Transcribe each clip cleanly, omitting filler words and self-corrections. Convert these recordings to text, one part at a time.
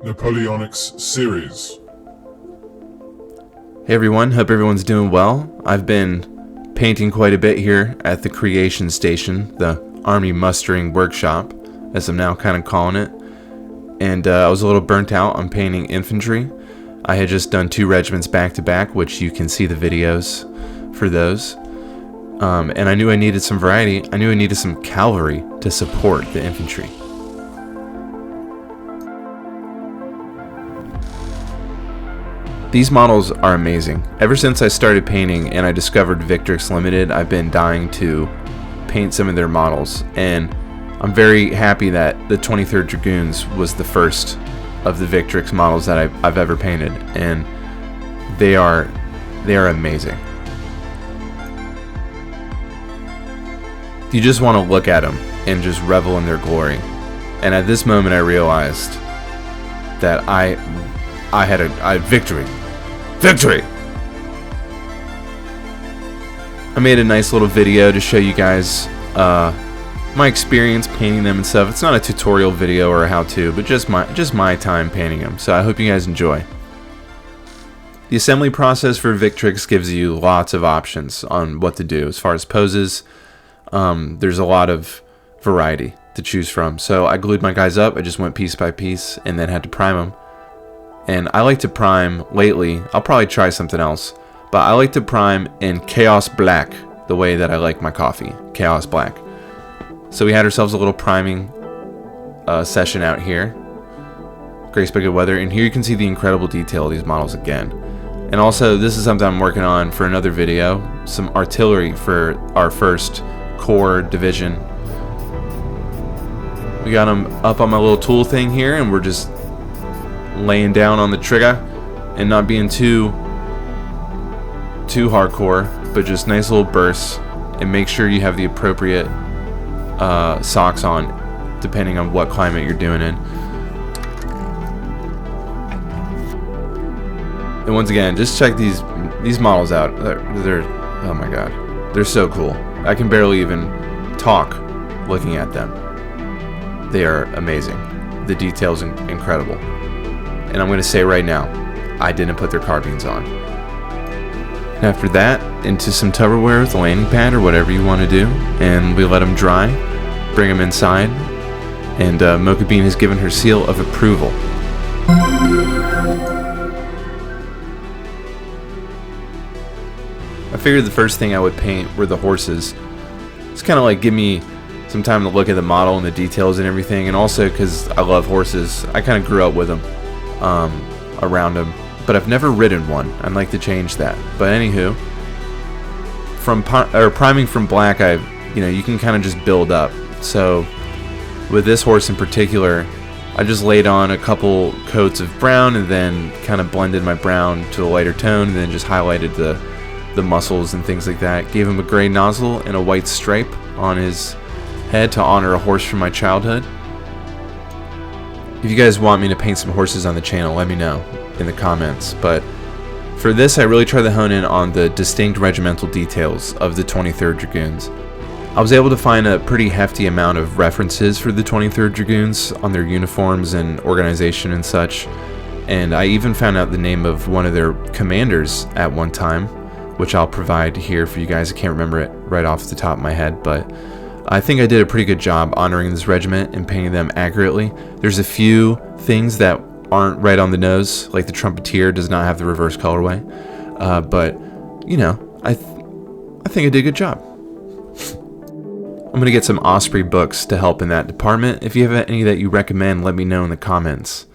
Napoleonic's series. Hey everyone, hope everyone's doing well. I've been painting quite a bit here at the Creation Station, the Army Mustering Workshop, as I'm now kind of calling it. And I was a little burnt out on painting infantry. I had just done 2 regiments back to back, which you can see the videos for those. And I knew I needed some variety. I knew I needed some cavalry to support the infantry. These models are amazing. Ever since I started painting and I discovered Victrix Limited, I've been dying to paint some of their models, and I'm very happy that the 23rd Dragoons was the first of the Victrix models that I've ever painted, and they are amazing. You just want to look at them and just revel in their glory. And at this moment I realized that I had victory. Victory! I made a nice little video to show you guys my experience painting them and stuff. It's not a tutorial video or a how-to, but just my time painting them. So I hope you guys enjoy. The assembly process for Victrix gives you lots of options on what to do as far as poses. There's a lot of variety to choose from. So I glued my guys up. I just went piece by piece and then had to prime them. And I like to prime lately. I'll probably try something else, but I like to prime in Chaos Black, the way that I like my coffee, Chaos Black. So we had ourselves a little priming session out here. Graced by good weather, and here you can see the incredible detail of these models again. And also, this is something I'm working on for another video, some artillery for our 1st Corps division. We got them up on my little tool thing here, and we're just laying down on the trigger and not being too hardcore, but just nice little bursts, and make sure you have the appropriate socks on depending on what climate you're doing in. And once again, just check these models out. They're oh my god, they're so cool. I can barely even talk looking at them. They are amazing. The detail's incredible. And I'm going to say right now, I didn't put their carbines on. And after that, into some Tupperware with a landing pad or whatever you want to do, and we let them dry, bring them inside, and Mocha Bean has given her seal of approval. I figured the first thing I would paint were the horses. It's kind of like give me some time to look at the model and the details and everything, and also because I love horses, I kind of grew up with them. Around them, but I've never ridden one. I'd like to change that. But anywho, from priming from black, you can kind of just build up. So with this horse in particular, I just laid on a couple coats of brown and then kind of blended my brown to a lighter tone, and then just highlighted the muscles and things like that. Gave him a gray nozzle and a white stripe on his head to honor a horse from my childhood. If you guys want me to paint some horses on the channel, let me know in the comments. But for this, I really try to hone in on the distinct regimental details of the 23rd Dragoons. I was able to find a pretty hefty amount of references for the 23rd Dragoons on their uniforms and organization and such. And I even found out the name of one of their commanders at one time, which I'll provide here for you guys. I can't remember it right off the top of my head, but I think I did a pretty good job honoring this regiment and painting them accurately. There's a few things that aren't right on the nose, like the trumpeter does not have the reverse colorway, but I think I did a good job. I'm gonna get some Osprey books to help in that department. If you have any that you recommend, let me know in the comments.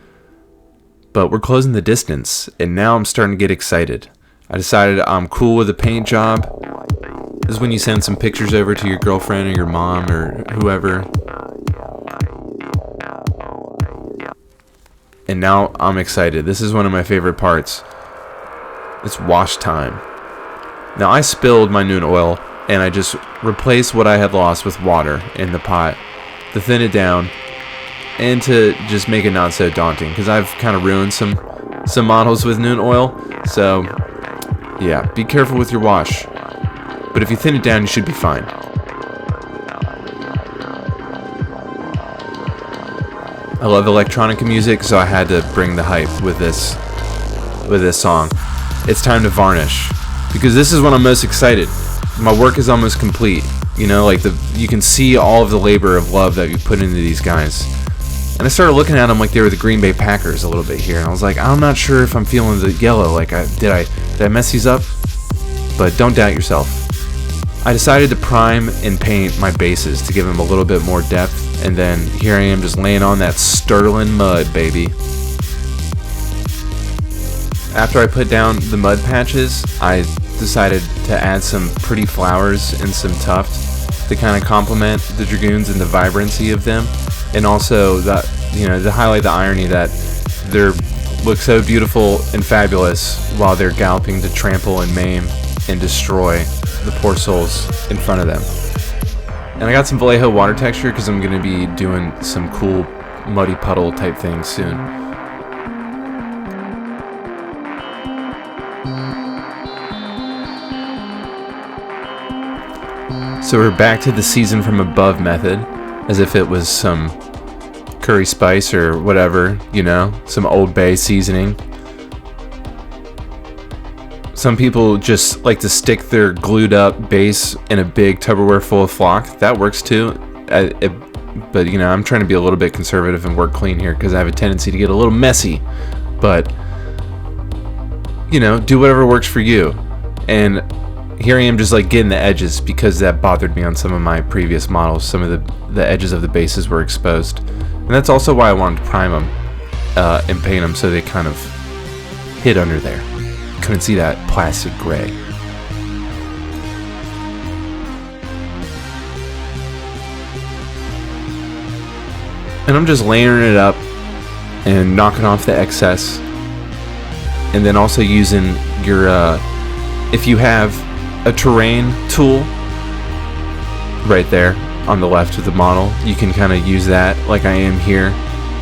But we're closing the distance, and now I'm starting to get excited. I decided I'm cool with a paint job. This is when you send some pictures over to your girlfriend or your mom or whoever. And now I'm excited. This is one of my favorite parts. It's wash time. Now I spilled my Noon oil and I just replaced what I had lost with water in the pot to thin it down and to just make it not so daunting, because I've kind of ruined some models with Noon oil. So yeah, be careful with your wash. But if you thin it down, you should be fine. I love electronic music, so I had to bring the hype with this song. It's time to varnish, because this is when I'm most excited. My work is almost complete. You know, like you can see all of the labor of love that you put into these guys. And I started looking at them like they were the Green Bay Packers a little bit here, and I was like, I'm not sure if I'm feeling the yellow. Like, did I mess these up? But don't doubt yourself. I decided to prime and paint my bases to give them a little bit more depth, and then here I am just laying on that sterling mud, baby. After I put down the mud patches, I decided to add some pretty flowers and some tuft to kind of complement the Dragoons and the vibrancy of them, and also that, you know, to highlight the irony that they look so beautiful and fabulous while they're galloping to trample and maim and destroy the poor souls in front of them. And I got some Vallejo water texture because I'm going to be doing some cool muddy puddle type things soon. So we're back to the season from above method, as if it was some curry spice or whatever, you know, some Old Bay seasoning. Some people just like to stick their glued up base in a big Tupperware full of flock. That works too. But you know, I'm trying to be a little bit conservative and work clean here because I have a tendency to get a little messy. But you know, do whatever works for you. And here I am just like getting the edges because that bothered me on some of my previous models. Some of the edges of the bases were exposed. And that's also why I wanted to prime them and paint them so they kind of hid under there. Couldn't see that plastic gray. And I'm just layering it up and knocking off the excess, and then also using your if you have a terrain tool right there on the left of the model, you can kind of use that like I am here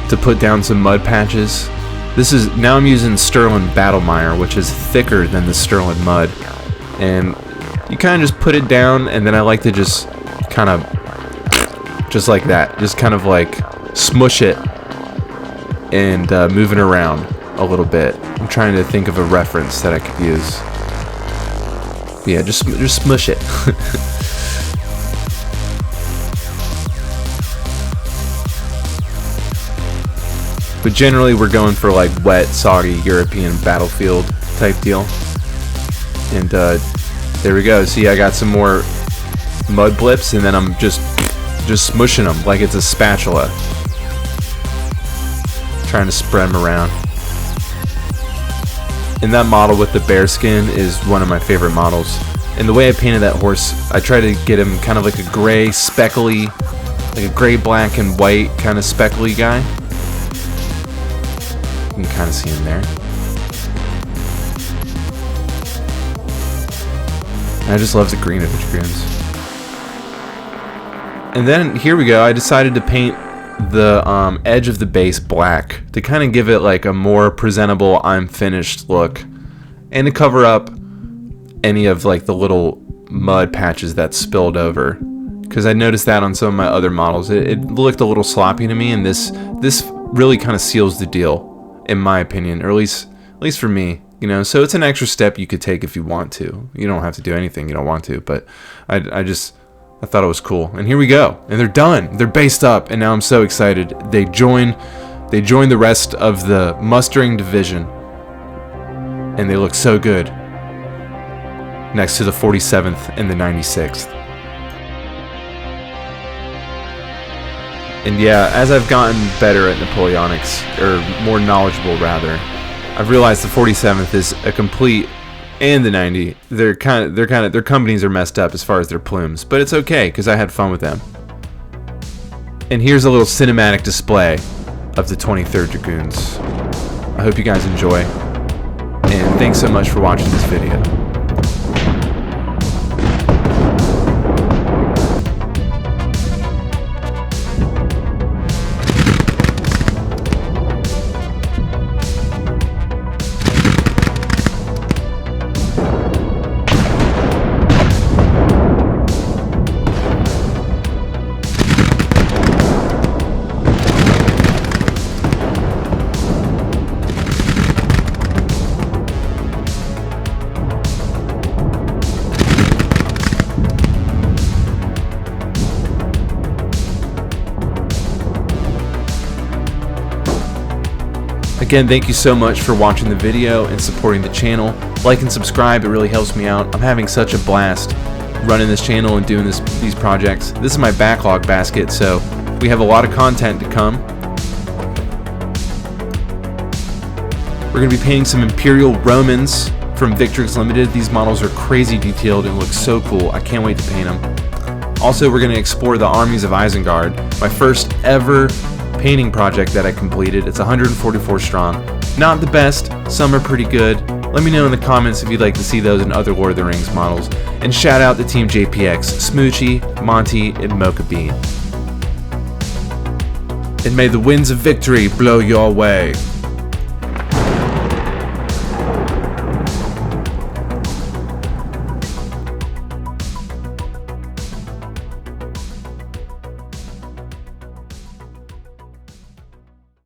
to put down some mud patches. Now I'm using Sterling Battlemire, which is thicker than the Sterling Mud, and you kind of just put it down, and then I like to just kind of just like that, just kind of like smush it and move it around a little bit. I'm trying to think of a reference that I could use. Yeah, just smush it. But generally we're going for like wet, soggy European battlefield type deal. And there we go. See, I got some more mud blips, and then I'm just smushing them like it's a spatula. Trying to spread them around. And that model with the bear skin is one of my favorite models. And the way I painted that horse, I tried to get him kind of like a gray, speckly, like a gray, black, and white kind of speckly guy. You can kind of see him there. And I just love the green of the Dragoons. And then here we go. I decided to paint the edge of the base black to kind of give it like a more presentable I'm finished look, and to cover up any of like the little mud patches that spilled over, because I noticed that on some of my other models it looked a little sloppy to me, and this really kind of seals the deal, in my opinion, or at least for me, you know. So it's an extra step you could take if you want to. You don't have to do anything you don't want to, but I thought it was cool. And here we go. And they're done. They're based up, and now I'm so excited. They join the rest of the mustering division, and they look so good next to the 47th and the 96th. And yeah, as I've gotten better at Napoleonics, or more knowledgeable rather, I've realized the 47th is a complete, and the 90, their companies are messed up as far as their plumes, but it's okay because I had fun with them. And here's a little cinematic display of the 23rd Dragoons. I hope you guys enjoy, and thanks so much for watching this video. Again, thank you so much for watching the video and supporting the channel. Like and subscribe, it really helps me out. I'm having such a blast running this channel and doing these projects. This is my backlog basket, so we have a lot of content to come. We're going to be painting some Imperial Romans from Victrix Limited. These models are crazy detailed and look so cool. I can't wait to paint them. Also, we're going to explore the armies of Isengard, my first ever painting project that I completed. It's 144 strong. Not the best, some are pretty good. Let me know in the comments if you'd like to see those in other Lord of the Rings models. And shout out to Team JPX, Smoochie, Monty, and Mocha Bean. And may the winds of victory blow your way.